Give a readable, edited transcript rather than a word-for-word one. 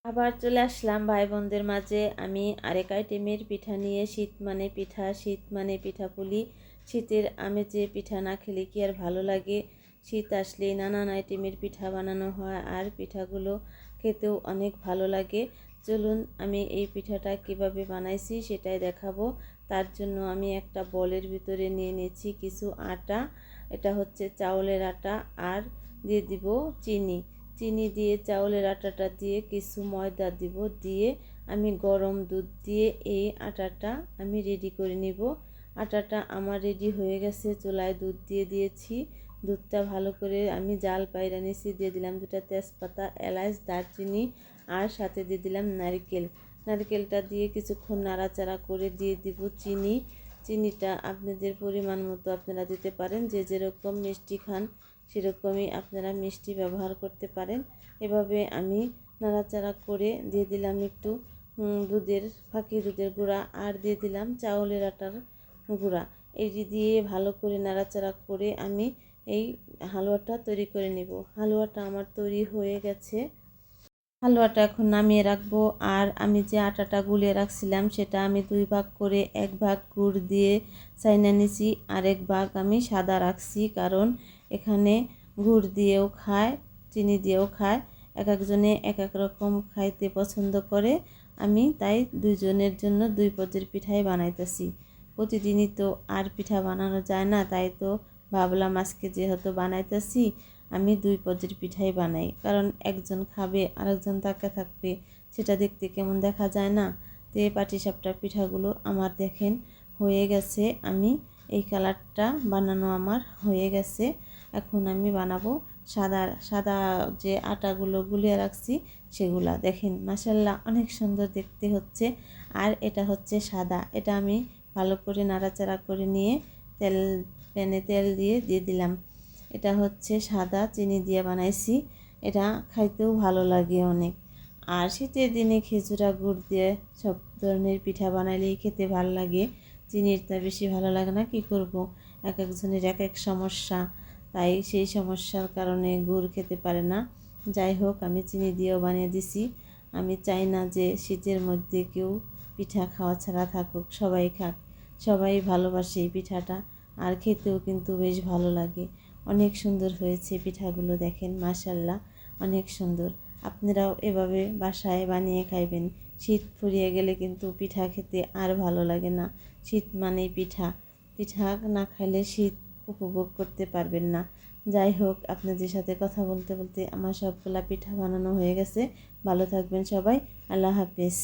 আবার চলে আসলাম ভাই বোনদের মাঝে আমি আরেক আইটেমের পিঠা নিয়ে। শীত মানে পিঠা, শীত মানে পিঠাপুলি। শীতের আমেজে পিঠা না খেলে কি আর ভালো লাগে। শীত আসলেই নানান আইটেমের পিঠা বানানো হয় আর পিঠাগুলো খেতেও অনেক ভালো লাগে। চলুন আমি এই পিঠাটা কিভাবে বানাইছি সেটাই দেখাবো। তার জন্য আমি একটা বলের ভিতরে নিয়ে নিয়েছি কিছু আটা। এটা হচ্ছে চাউলের আটা আর দিয়ে দিব চিনি। চিনি দিয়ে চাউলের আটাটা দিয়ে কিছু ময়দা দিব, দিয়ে আমি গরম দুধ দিয়ে এই আটাটা আমি রেডি করে নিব। আটাটা আমার রেডি হয়ে গেছে, চুলায় দুধ দিয়ে দিয়েছি। দুধটা ভালো করে আমি জাল পাইরা নিয়েছি, দিয়ে দিলাম 2টা তেজপাতা, এলাচ, দারচিনি আর সাথে দিয়ে দিলাম নারকেল। নারকেলটা দিয়ে কিছুক্ষণ নাড়াচাড়া করে দিয়ে দিব চিনি। চিনিটা আপনাদের পরিমাণ মতো আপনারা দিতে পারেন, যে যেরকম মিষ্টি খান সেরকমই আপনারা মিষ্টি ব্যবহার করতে পারেন। এভাবে আমি নাড়াচাড়া করে দিয়ে দিলাম একটু ফাঁকি দুধের গুঁড়া আর দিয়ে দিলাম চাউলের আটার গুঁড়া। এটি দিয়ে ভালো করে নাড়াচাড়া করে আমি এই হালুয়াটা তৈরি করে নেব। হালুয়াটা আমার তৈরি হয়ে গেছে। হালুয়াটা এখন নামিয়ে রাখবো। আর আমি যে আটাটা গুলিয়ে রাখছিলাম সেটা আমি 2 ভাগ করে 1 ভাগ গুড় দিয়ে চাইনা নিছি, আর 1 ভাগ আমি সাদা রাখছি, কারণ এখানে গুড় দিয়েও খায়, চিনি দিয়েও খায়, এক একজনে এক এক রকম খাইতে পছন্দ করে। আমি তাই দুজনের জন্য 2 পদের পিঠাই বানাইতেছি। প্রতিদিনই তো আর পিঠা বানানো যায় না, তাই তো ভাবলাম আজকে যেহেতু বানাইতেছি আমি 2 পদের পিঠাই বানাই, কারণ একজন খাবে আরেকজন তাকে থাকবে, সেটা দেখতে কেমন দেখা যায় না। তো এই পাটিসাপটা পিঠাগুলো আমার দেখেন হয়ে গেছে। আমি এই কালারটা বানানো আমার হয়ে গেছে। এখন আমি বানাবো সাদা সাদা যে আটাগুলো গুলিয়ে রাখছি সেগুলা। দেখেন মাশাআল্লাহ অনেক সুন্দর দেখতে হচ্ছে। আর এটা হচ্ছে সাদা। এটা আমি ভালো করে নাড়াচাড়া করে নিয়ে প্যানে তেল দিয়ে দিলাম। এটা হচ্ছে সাদা চিনি দিয়ে বানাইছি। এটা খাইতেও ভালো লাগে অনেক। আর শীতের দিনে খেজুরা গুড় দিয়ে সব ধরনের পিঠা বানাইলেই খেতে ভালো লাগে। চিনিরটা বেশি ভালো লাগে না, কি করব, এক একজনের এক এক সমস্যা, তাই সেই সমস্যার কারণে গুড় খেতে পারে না। যাই হোক আমি চিনি দিয়েও বানিয়ে দিছি। আমি চাই না যে শীতের মধ্যে কেউ পিঠা খাওয়া ছাড়া থাকুক, সবাই খাক। সবাই ভালোবাসে এই পিঠাটা, আর খেতেও কিন্তু বেশ ভালো লাগে। অনেক সুন্দর হয়েছে পিঠাগুলো, দেখেন মাশাআল্লাহ অনেক সুন্দর। আপনারাও এভাবে বাসায় বানিয়ে খাইবেন। শীত ফুরিয়ে গেলে কিন্তু পিঠা খেতে আর ভালো লাগে না। শীত মানেই পিঠা, পিঠা না খাইলে শীত উপভোগ করতে পারবেন না। যাই হোক আপনাদের সাথে কথা বলতে বলতে আমার সবগুলা পিঠা বানানো হয়ে গেছে। ভালো থাকবেন সবাই, আল্লাহ হাফেজ।